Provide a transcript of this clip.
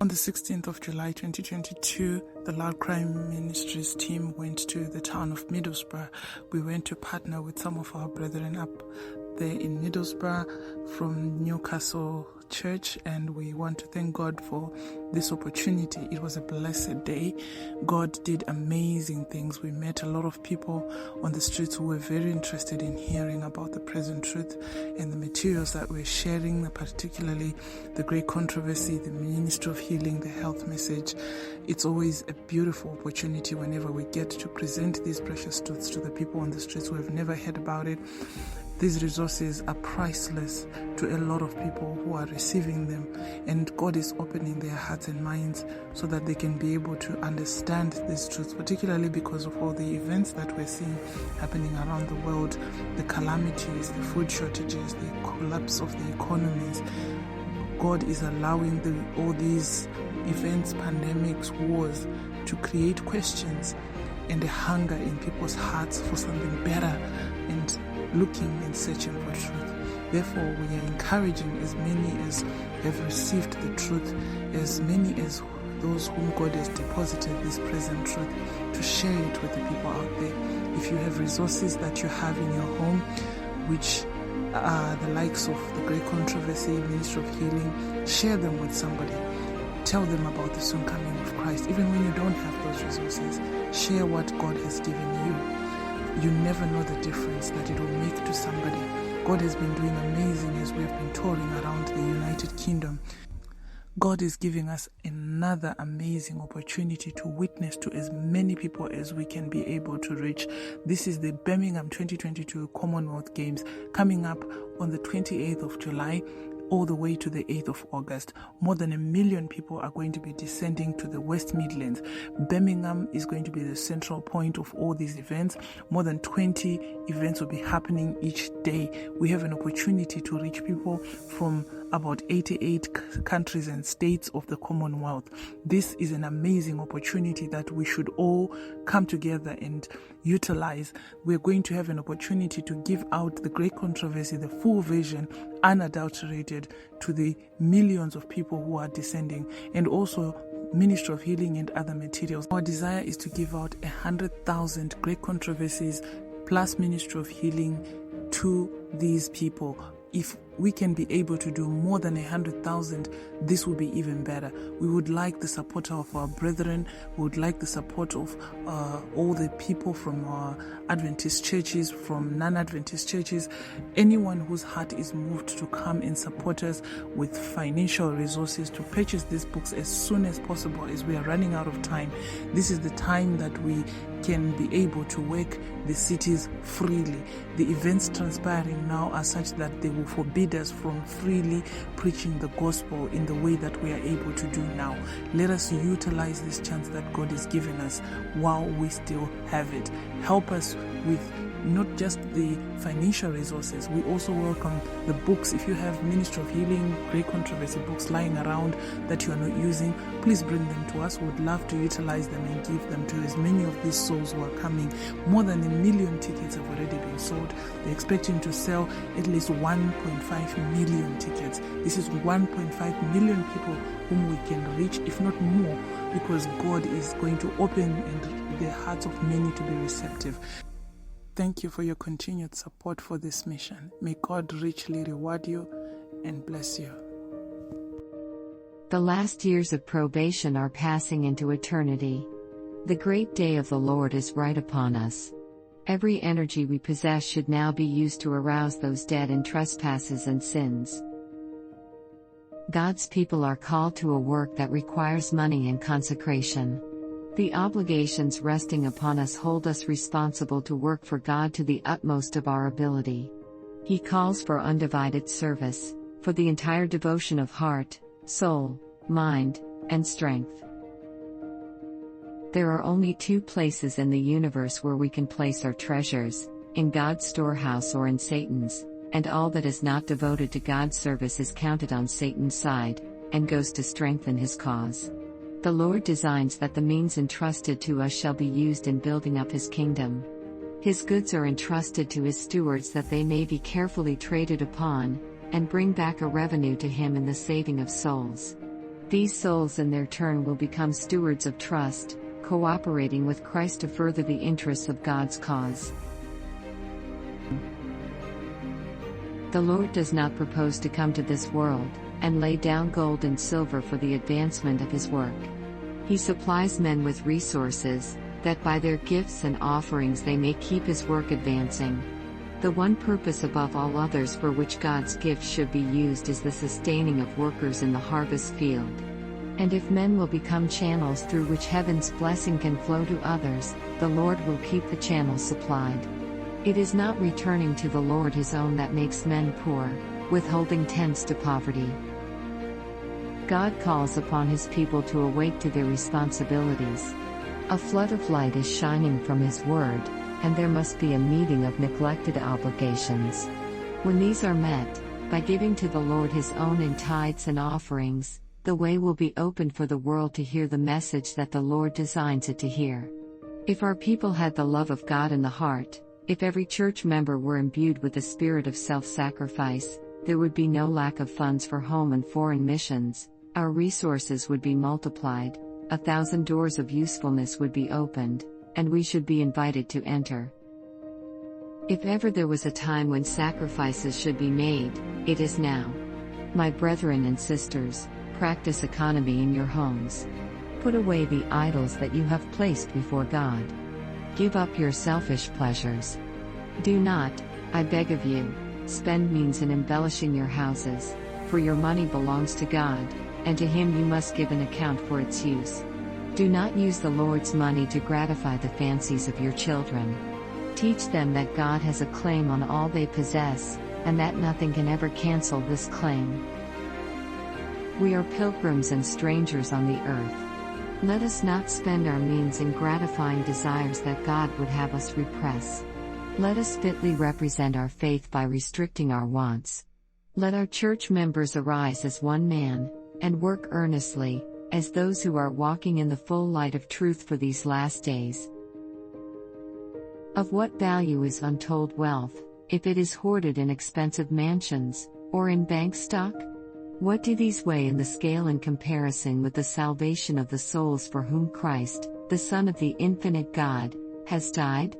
On the 16th of July 2022, the Ministries team went to the town of Middlesbrough. We went to partner with some of our brethren up there in Middlesbrough from Newcastle Church, and we want to thank God for this opportunity. It was a blessed day. God did amazing things. We met a lot of people on the streets who were very interested in hearing about the present truth and the materials that we're sharing, particularly the great controversy, the ministry of healing, the health message. It's always a beautiful opportunity whenever we get to present these precious truths to the people on the streets who have never heard about it. These resources are priceless to a lot of people who are receiving them, and God is opening their hearts and minds so that they can be able to understand these truths, particularly because of all the events that we're seeing happening around the world, the calamities, the food shortages, the collapse of the economies. God is allowing all these events, pandemics, wars, to create questions and a hunger in people's hearts for something better and looking and searching for truth. Therefore, we are encouraging as many as have received the truth, as many as those whom God has deposited this present truth, to share it with the people out there. If you have resources that you have in your home, which are the likes of the great controversy, ministry of healing, share them with somebody. Tell them about the soon coming of Christ. Even when you don't have those resources, share what God has given you. You never know the difference that it will make to somebody. God has been doing amazing as we have been touring around the United Kingdom. God is giving us another amazing opportunity to witness to as many people as we can be able to reach. This is the Birmingham 2022 Commonwealth Games coming up on the 28th of July. All the way to the 8th of August. More than 1 million people are going to be descending to the West Midlands. Birmingham is going to be the central point of all these events. More than 20 events will be happening each day. We have an opportunity to reach people from about 88 countries and states of the Commonwealth. This is an amazing opportunity that we should all come together and utilize. We're going to have an opportunity to give out the great controversy, the full version, unadulterated, to the millions of people who are descending, and also ministry of healing and other materials. Our desire is to give out 100,000 great controversies plus ministry of healing to these people. If we can be able to do more than 100,000, this will be even better. We would like the support of our brethren. We would like the support of all the people from our Adventist churches, from non-Adventist churches, anyone whose heart is moved to come and support us with financial resources to purchase these books as soon as possible, as we are running out of time. This is the time that we can be able to work the cities freely. The events transpiring now are such that they will forbid us from freely preaching the gospel in the way that we are able to do now. Let us utilize this chance that God has given us while we still have it. Help us with not just the financial resources. We also welcome the books. If you have Ministry of Healing, Great Controversy books lying around that you are not using, please bring them to us. We would love to utilize them and give them to as many of these souls who are coming. More than 1 million tickets have already been sold. They're expecting to sell at least 1.5 million tickets. This is 1.5 million people whom we can reach, if not more, because God is going to open the hearts of many to be receptive. Thank you for your continued support for this mission. May God richly reward you and bless you. The last years of probation are passing into eternity. The great day of the Lord is right upon us. Every energy we possess should now be used to arouse those dead in trespasses and sins. God's people are called to a work that requires money and consecration. The obligations resting upon us hold us responsible to work for God to the utmost of our ability. He calls for undivided service, for the entire devotion of heart, soul, mind, and strength. There are only two places in the universe where we can place our treasures, in God's storehouse or in Satan's, and all that is not devoted to God's service is counted on Satan's side, and goes to strengthen his cause. The Lord designs that the means entrusted to us shall be used in building up His kingdom. His goods are entrusted to His stewards that they may be carefully traded upon, and bring back a revenue to Him in the saving of souls. These souls in their turn will become stewards of trust, cooperating with Christ to further the interests of God's cause. The Lord does not propose to come to this world and lay down gold and silver for the advancement of His work. He supplies men with resources, that by their gifts and offerings they may keep His work advancing. The one purpose above all others for which God's gifts should be used is the sustaining of workers in the harvest field. And if men will become channels through which heaven's blessing can flow to others, the Lord will keep the channels supplied. It is not returning to the Lord His own that makes men poor, withholding tends to poverty. God calls upon His people to awake to their responsibilities. A flood of light is shining from His word, and there must be a meeting of neglected obligations. When these are met, by giving to the Lord His own in tithes and offerings, the way will be opened for the world to hear the message that the Lord designs it to hear. If our people had the love of God in the heart, if every church member were imbued with the spirit of self-sacrifice, there would be no lack of funds for home and foreign missions, our resources would be multiplied, 1,000 doors of usefulness would be opened, and we should be invited to enter. If ever there was a time when sacrifices should be made, it is now. My brethren and sisters, practice economy in your homes. Put away the idols that you have placed before God. Give up your selfish pleasures. Do not, I beg of you, spend means in embellishing your houses, for your money belongs to God, and to Him you must give an account for its use. Do not use the Lord's money to gratify the fancies of your children. Teach them that God has a claim on all they possess, and that nothing can ever cancel this claim. We are pilgrims and strangers on the earth. Let us not spend our means in gratifying desires that God would have us repress. Let us fitly represent our faith by restricting our wants. Let our church members arise as one man, and work earnestly, as those who are walking in the full light of truth for these last days. Of what value is untold wealth, if it is hoarded in expensive mansions, or in bank stock? What do these weigh in the scale in comparison with the salvation of the souls for whom Christ, the Son of the infinite God, has died?